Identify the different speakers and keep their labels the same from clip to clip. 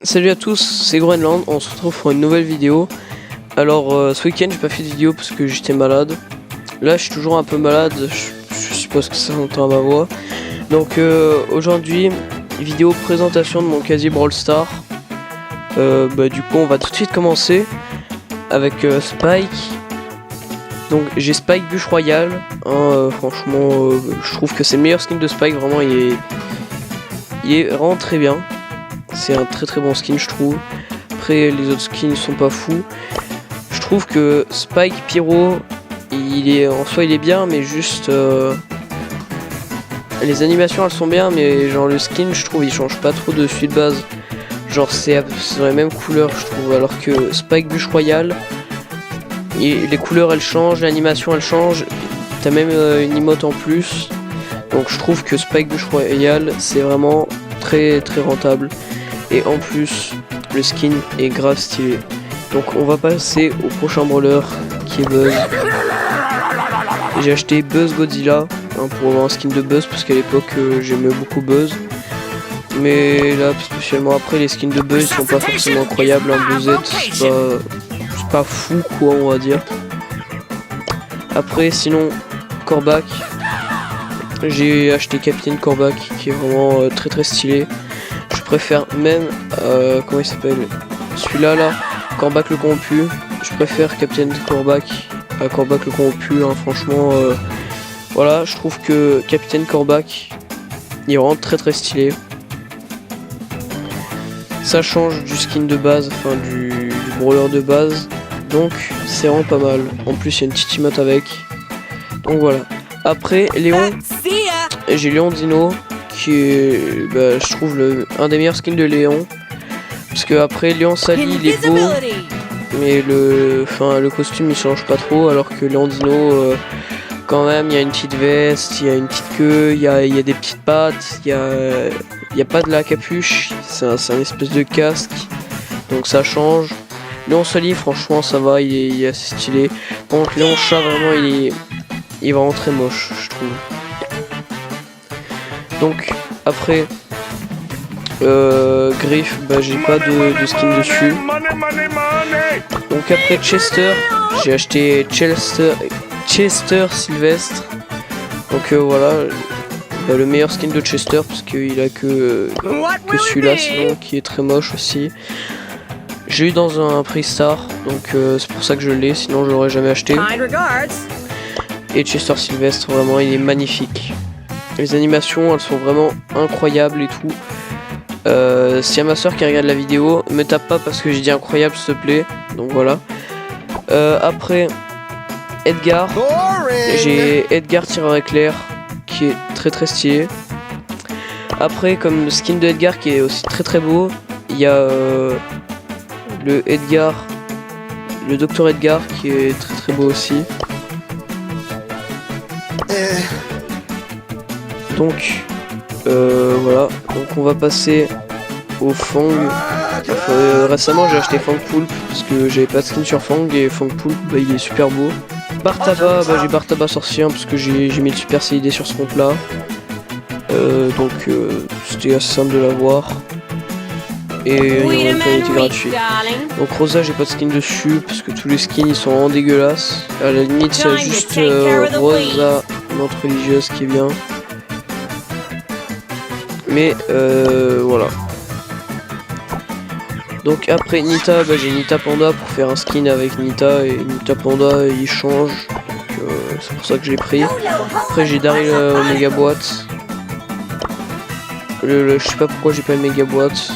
Speaker 1: Salut à tous, c'est Groenland, on se retrouve pour une nouvelle vidéo. Alors ce week-end j'ai pas fait de vidéo parce que j'étais malade. Là je suis toujours un peu malade, je suppose que ça s'entend à ma voix. Donc aujourd'hui, vidéo présentation de mon casier Brawl Stars. Du coup on va tout de suite commencer avec Spike. Donc j'ai Spike Bûche Royale, franchement je trouve que c'est le meilleur skin de Spike, vraiment il est vraiment très bien. C'est un très bon skin je trouve. Après les autres skins sont pas fous. Je trouve que Spike Pyro en soi il est bien, mais juste les animations elles sont bien, mais genre le skin je trouve il change pas trop dessus de base. Genre c'est dans les mêmes couleurs je trouve, alors que Spike Bûche Royale les couleurs elles changent, l'animation elle change, t'as même une emote en plus. Donc je trouve que Spike Bûche Royale c'est vraiment très rentable. Et en plus, le skin est grave stylé. Donc on va passer au prochain brawler qui est Buzz. J'ai acheté Buzz Godzilla pour avoir un skin de Buzz parce qu'à l'époque j'aimais beaucoup Buzz. Mais là spécialement après les skins de Buzz sont pas forcément incroyables. Un Buzzette c'est pas fou quoi on va dire. Après sinon Corbac. J'ai acheté Capitaine Corbac qui est vraiment très stylé. Je préfère même, comment il s'appelle, celui-là là, Corbac le corrompu. Je préfère Captain Corbac à Corbac le corrompu, hein, franchement. Voilà, je trouve que Capitaine Corbac, il est vraiment très stylé. Ça change du skin de base, enfin du brawler de base. Donc c'est vraiment pas mal. En plus il y a une petite emote avec. Donc voilà. Après Léon, j'ai Léon Dino. Qui est, je trouve un des meilleurs skins de Léon, parce que après Léon Sali il est beau, mais le costume il change pas trop, alors que Léon Dino quand même il y a une petite veste, il y a une petite queue, il y a des petites pattes, il y a pas de la capuche, c'est un espèce de casque, donc ça change. Léon Sali franchement ça va, il est assez stylé. Par contre Léon Chat vraiment il est vraiment très moche je trouve. Donc après Griff, j'ai pas de skin dessus. Donc après Chester, j'ai acheté Chester Sylvestre. Donc voilà, le meilleur skin de Chester parce qu'il a que celui-là sinon qui est très moche aussi. J'ai eu dans un prix Star, donc c'est pour ça que je l'ai, sinon je l'aurais jamais acheté. Et Chester Sylvestre, vraiment il est magnifique. Les animations elles sont vraiment incroyables et tout. S'il y a ma soeur qui regarde la vidéo, me tape pas parce que j'ai dit incroyable s'il te plaît. Donc voilà. Après Edgar, j'ai Edgar tireur éclair qui est très stylé. Après comme le skin de Edgar qui est aussi très beau, il y a le Edgar, le Docteur Edgar qui est très beau aussi. Donc voilà, donc on va passer au Fang. Récemment j'ai acheté Fang Poulpe parce que j'avais pas de skin sur Fang, et Fang Poulpe il est super beau. Bartaba, j'ai Bartaba sorcier parce que j'ai mis le super CID sur ce compte là. Donc c'était assez simple de l'avoir. Et en même temps il était gratuit. Donc Rosa j'ai pas de skin dessus parce que tous les skins ils sont vraiment dégueulasses. À la limite il y a juste Rosa, notre religieuse qui est bien. Mais voilà. Donc après Nita, j'ai Nita Panda pour faire un skin avec Nita, et Nita Panda il change, donc c'est pour ça que j'ai pris. Après j'ai Daryl Omega Boîte. Je sais pas pourquoi j'ai pas le Mega Boîte.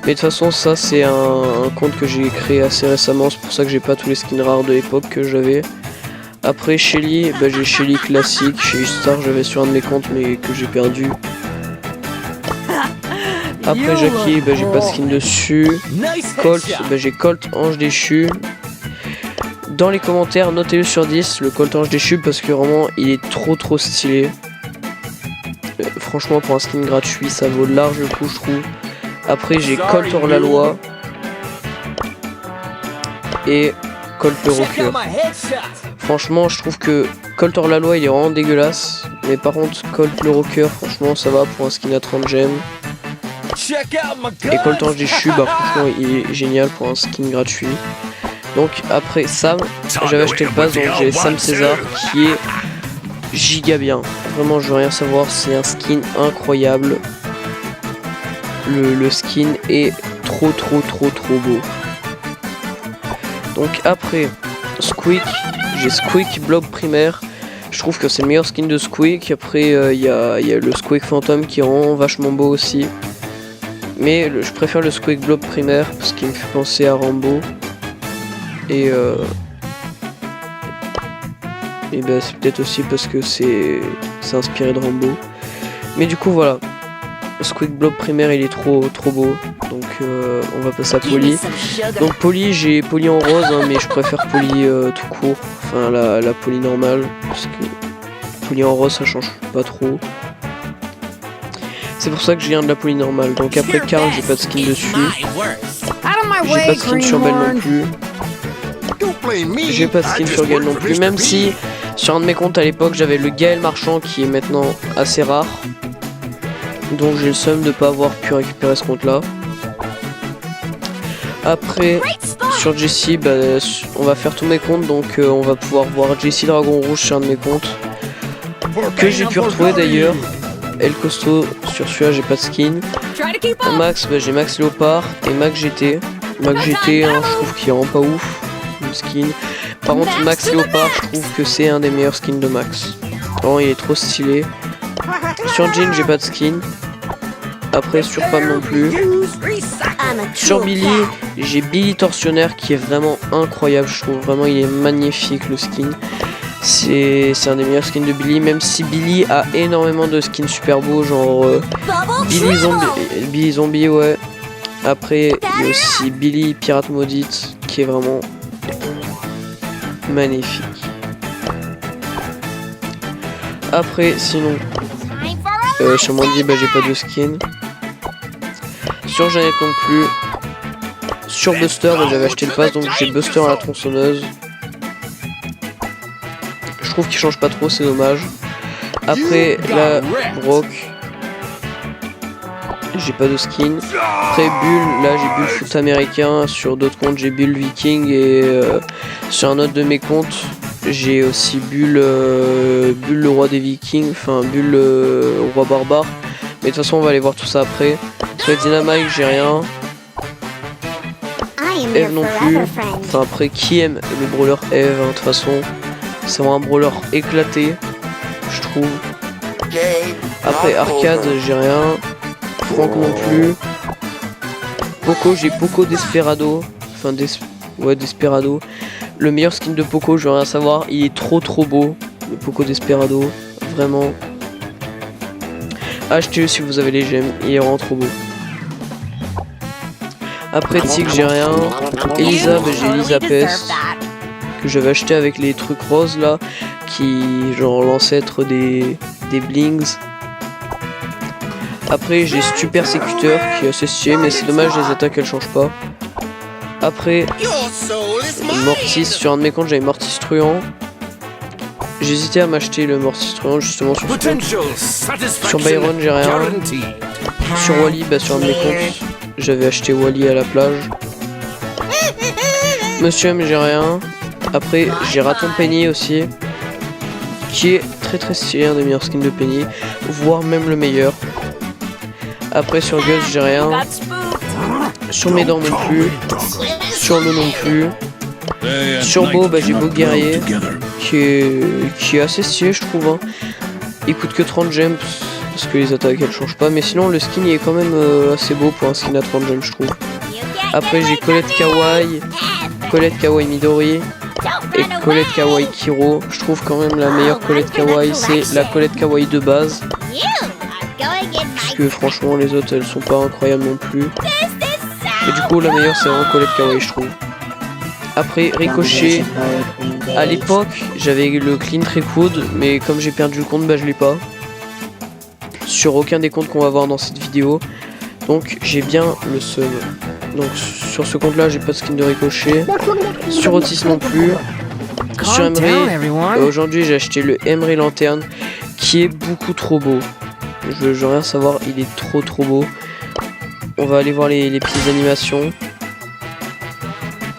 Speaker 1: Mais de toute façon ça c'est un compte que j'ai créé assez récemment, c'est pour ça que j'ai pas tous les skins rares de l'époque que j'avais. Après Shelly, j'ai Shelly classique, Shelly Star j'avais sur un de mes comptes mais que j'ai perdu. Après Jackie, j'ai pas de skin dessus. Colt, j'ai Colt Ange Déchu. Dans les commentaires, notez-le sur 10, le Colt Ange Déchu, parce que vraiment il est trop stylé. Franchement pour un skin gratuit ça vaut large le coup je trouve. Après j'ai Colt hors la loi et Colt le rocker. Franchement je trouve que Colt hors la loi il est vraiment dégueulasse, mais par contre Colt le rocker franchement ça va pour un skin à 30 gemmes. Et Coltange déchu, bah franchement il est génial pour un skin gratuit. Donc après Sam, j'avais acheté le pass, donc j'ai Sam César qui est giga bien. Vraiment je veux rien savoir, c'est un skin incroyable. Le skin est trop beau. Donc après Squeak, j'ai Squeak Blob primaire. Je trouve que c'est le meilleur skin de Squeak. Après il y a le Squeak Phantom qui rend vachement beau aussi. Mais je préfère le Squeak Blob primaire parce qu'il me fait penser à Rambo. Et ben c'est peut-être aussi parce que c'est inspiré de Rambo. Mais du coup voilà. Squeak Blob primaire il est trop beau. Donc on va passer à Polly. Donc Polly, j'ai Polly en rose hein, mais je préfère Polly tout court. Enfin la Polly normale. Parce que Polly en rose ça change pas trop. C'est pour ça que j'ai un de la Polly normale. Donc après Carl j'ai pas de skin dessus. J'ai pas de skin sur Belle non plus. J'ai pas de skin sur Gaël non plus. Même si sur un de mes comptes à l'époque j'avais le Gaël Marchand qui est maintenant assez rare. Donc j'ai le seum de pas avoir pu récupérer ce compte là. Après sur Jessie, bah, on va faire tous mes comptes. Donc on va pouvoir voir Jessie Dragon Rouge sur un de mes comptes. Que j'ai pu retrouver d'ailleurs. El Costo, sur celui-là j'ai pas de skin. Max, bah, j'ai Max Léopard et Max GT. Max GT hein, je trouve qu'il rend pas ouf le skin. Par contre Max Léopard je trouve que c'est un des meilleurs skins de Max. Vraiment il est trop stylé. Sur Jean j'ai pas de skin. Après sur Pam non plus. Sur Billy j'ai Billy Tortionnaire qui est vraiment incroyable. Je trouve vraiment il est magnifique le skin. C'est un des meilleurs skins de Billy. Même si Billy a énormément de skins super beaux. Genre Billy Zombie ouais. Après il y a aussi Billy Pirate Maudite qui est vraiment magnifique. Après sinon Chamandi bah j'ai pas de skin. Sur Jeannette non plus. Sur Buster bah, j'avais acheté le pass donc j'ai Buster à la tronçonneuse. Je trouve qu'il change pas trop, c'est dommage. Après la Brock j'ai pas de skin. Après Bull, là j'ai Bull foot américain. Sur d'autres comptes j'ai Bull Viking. Et sur un autre de mes comptes j'ai aussi Bull le roi des Vikings. Enfin Bull roi barbare. Mais de toute façon on va aller voir tout ça après. Sur Dynamite j'ai rien. Eve non plus. Enfin après qui aime le brawler Eve hein, de toute façon. C'est vraiment un brawler éclaté je trouve. Après Arcade j'ai rien. Franck non plus. Poco j'ai Poco Desperado. Enfin ouais Desperado. Le meilleur skin de Poco je veux rien savoir. Il est trop beau. Le Poco Desperado. Vraiment. Achetez-le si vous avez les gemmes. Il est vraiment trop beau. Après Tig j'ai rien. Elisa bah, j'ai Elisa Pest. Que j'avais acheté avec les trucs roses là. Qui genre l'ancêtre des blings. Après j'ai Super Persécuteur qui est assez stylé mais c'est dommage les attaques elles changent pas. Après Mortis, sur un de mes comptes j'avais Mortis Truand. J'hésitais à m'acheter le Mortis Truand justement sur ce compte. Sur Byron j'ai rien. Sur Wally bah sur un de mes comptes j'avais acheté Wally à la plage. Monsieur M j'ai rien. Après j'ai Raton Penny aussi. Qui est très stylé, un des meilleurs skins de Penny. Voire même le meilleur. Après sur Gus j'ai rien. Sur mes dents non plus. Sur le non plus. Sur Beau bah, j'ai Beau Guerrier qui est assez stylé je trouve hein. Il coûte que 30 gems parce que les attaques elles changent pas. Mais sinon le skin il est quand même assez beau pour un skin à 30 gems je trouve. Après j'ai Colette Kawaii Midori et Colette Kawaii Kiro. Je trouve quand même la meilleure Colette Kawaii c'est la Colette Kawaii de base. Parce que franchement les autres elles sont pas incroyables non plus. Mais du coup la meilleure c'est vraiment Colette Kawaii je trouve. Après Ricochet, à l'époque j'avais le Clean Trickwood mais comme j'ai perdu le compte bah je l'ai pas. Sur aucun des comptes qu'on va voir dans cette vidéo. Donc j'ai bien le seum. Donc sur ce compte là j'ai pas de skin de Ricochet. Sur Otis non plus. Sur Emery, aujourd'hui j'ai acheté le Emery Lanterne qui est beaucoup trop beau. Je veux rien savoir, il est trop beau. on va aller voir les petites animations.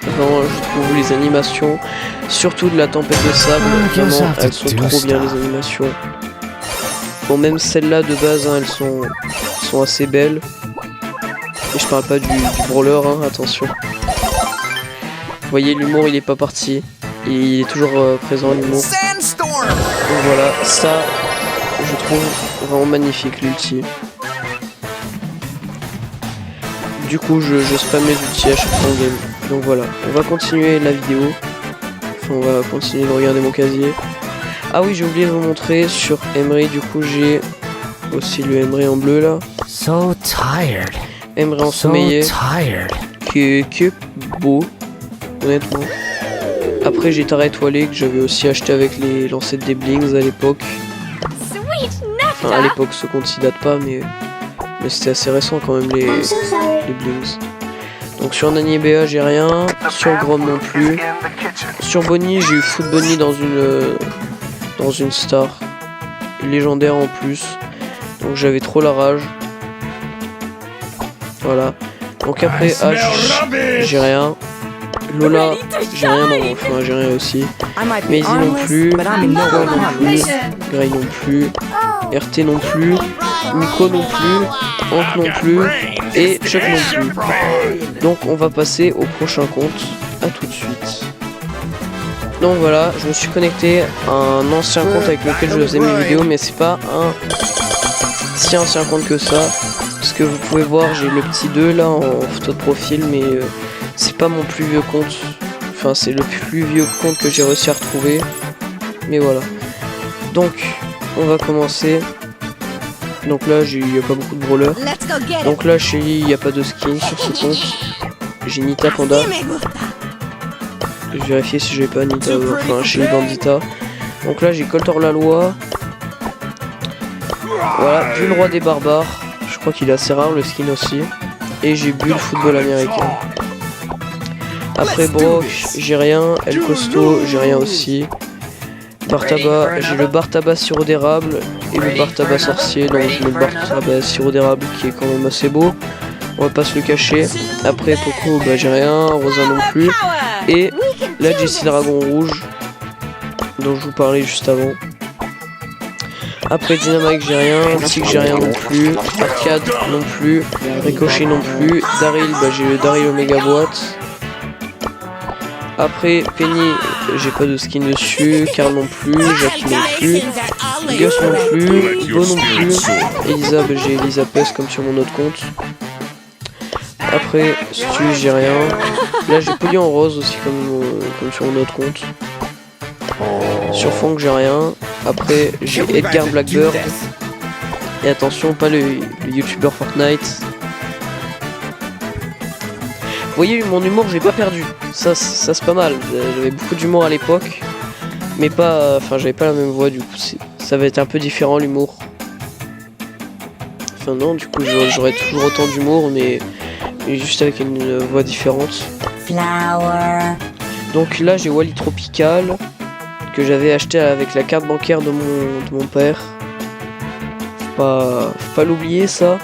Speaker 1: Vraiment, je trouve les animations, surtout de la tempête de sable, vraiment, elles sont trop bien les animations. Bon, même celles-là de base, hein, elles sont assez belles. Et je parle pas du brawler, hein, attention. Vous voyez, l'humour il est pas parti. Il est toujours présent, l'humour. Donc voilà, ça, je trouve vraiment magnifique l'ulti. Du coup, je spamme mes ultis à chaque fois en game. Donc voilà, on va continuer la vidéo. Enfin, on va continuer de regarder mon casier. Ah oui, j'ai oublié de vous montrer sur Emery. Du coup, j'ai aussi le Emery en bleu là. Emery ensommeillé. Qui est beau, honnêtement. Après, j'ai Tara étoilée que j'avais aussi acheté avec les lancettes des Blings à l'époque. Enfin, à l'époque, ce compte s'y date pas, mais c'était assez récent quand même les Blings. Donc sur Nani et Béa, j'ai rien. Sur Grom non plus. Sur Bonnie, j'ai eu Foot Bonnie dans une star. Légendaire en plus. Donc j'avais trop la rage. Voilà. Donc après H, j'ai rien. Lola, j'ai rien non, enfin j'ai rien aussi. Maisie non plus, Nicole non plus, Grey non plus, RT non plus, Nico non plus, Hank non plus et Chuck non plus. Donc on va passer au prochain compte, à tout de suite. Donc voilà, je me suis connecté à un ancien compte avec lequel je faisais mes vidéos, mais c'est pas un si ancien compte que ça. Parce que vous pouvez voir, j'ai le petit 2 là en photo de profil, mais c'est pas mon plus vieux compte. Enfin, c'est le plus vieux compte que j'ai réussi à retrouver. Mais voilà. Donc, on va commencer. Donc là, il n'y a pas beaucoup de brawlers. Donc là, chez lui, il n'y a pas de skin sur ce compte. J'ai Nita Panda. Je vais vérifier si j'ai pas Nita, enfin chez Bandita. Donc là, j'ai Coltor la loi. Voilà, Bull le roi des barbares. Je crois qu'il est assez rare le skin aussi. Et j'ai Bull football américain. Après Brock, j'ai rien. El Costo, j'ai rien aussi. Bartaba, j'ai le Bartaba sirop d'érable et le Bartaba sorcier. Donc je mets le Bartaba sirop d'érable qui est quand même assez beau. On va pas se le cacher. Après Poco, bah j'ai rien. Rosa non plus. Et la Jessie Dragon rouge dont je vous parlais juste avant. Après Dynamite, j'ai rien. Tic, j'ai rien non plus. Arcade non plus. Ricochet non plus. Daryl, bah j'ai le Daryl Omega boîte. Après Penny, j'ai pas de skin dessus. Carl non plus. Jackie non plus. Gus non plus. Bo non plus. Elisa, bah j'ai Elisa Pest comme sur mon autre compte. Après Stu, j'ai rien. Là j'ai Polly en rose aussi comme sur mon autre compte. Sur Funk, j'ai rien. Après j'ai Edgar Blackbird. Et attention, pas le youtubeur Fortnite. Vous voyez, mon humour, j'ai pas perdu. Ça c'est pas mal. J'avais beaucoup d'humour à l'époque. Mais pas. Enfin, j'avais pas la même voix, du coup. Ça va être un peu différent l'humour. Enfin, non, du coup, j'aurais toujours autant d'humour, mais juste avec une voix différente. Donc là, j'ai Wally Tropical. Que j'avais acheté avec la carte bancaire de mon père. Faut pas l'oublier ça.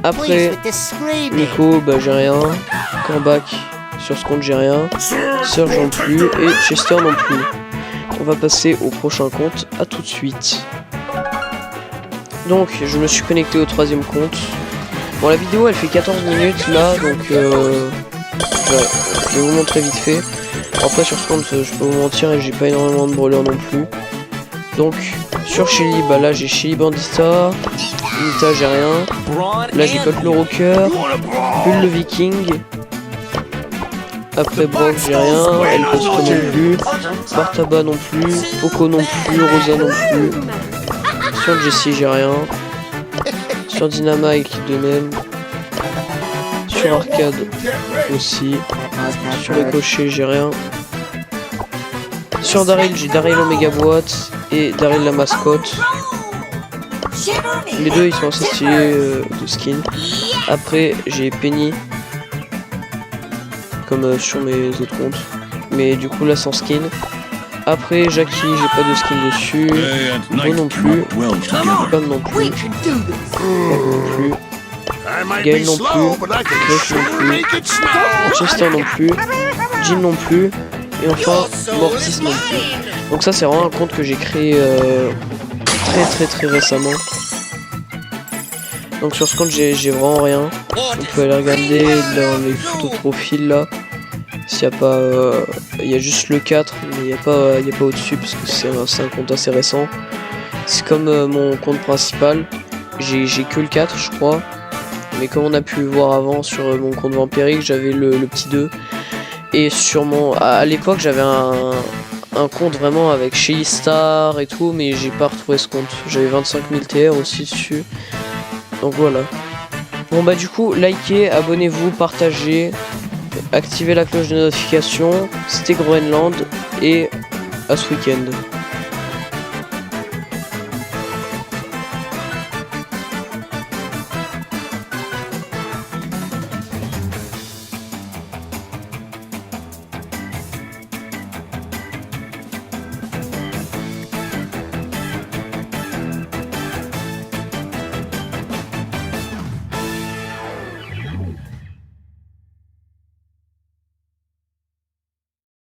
Speaker 1: Après Nico, bah j'ai rien. Corbac, sur ce compte j'ai rien. Surge non plus et Chester non plus. On va passer au prochain compte, à tout de suite. Donc je me suis connecté au troisième compte. Bon, la vidéo elle fait 14 minutes là, donc je vais vous montrer vite fait. Après sur ce compte je peux vous mentir et j'ai pas énormément de brawlers non plus. Donc sur Shelly, bah là j'ai Shelly Bandita, Nita j'ai rien. Là j'ai Colt le Rocker, Bull le Viking. Après Brock j'ai rien, El Costo non plus, Bartaba non plus, Poco non plus, Rosa non plus. Sur Jessie j'ai rien. Sur Dynamite de même. Sur Arcade aussi. Sur Ricochet j'ai rien. Sur Daryl, j'ai Daryl Omega boîte et Daryl la mascotte. Les deux ils sont assez stylés de skin. Après j'ai Penny comme sur mes autres comptes, mais du coup là sans skin. Après Jackie, j'ai pas de skin dessus. Moi non plus. Capcom non plus. Paul non plus. Gaël non plus. Gref non plus. Chester non plus. Jean non plus. Et enfin Mortis non plus. Donc ça c'est vraiment un compte que j'ai créé très récemment. Donc sur ce compte j'ai vraiment rien. Vous pouvez aller regarder dans les photos de profil là. S'il y a pas, il y a juste le 4, mais il y a pas au-dessus parce que c'est un compte assez récent. C'est comme mon compte principal. J'ai que le 4 je crois. Mais comme on a pu voir avant sur mon compte Vampirique, j'avais le petit 2. Et sur à l'époque j'avais un compte vraiment avec Shelly Star et tout, mais j'ai pas retrouvé ce compte. J'avais 25 000 TR aussi dessus. Donc voilà. Bon bah du coup, likez, abonnez-vous, partagez, activez la cloche de notification. C'était Groenland et à ce week-end.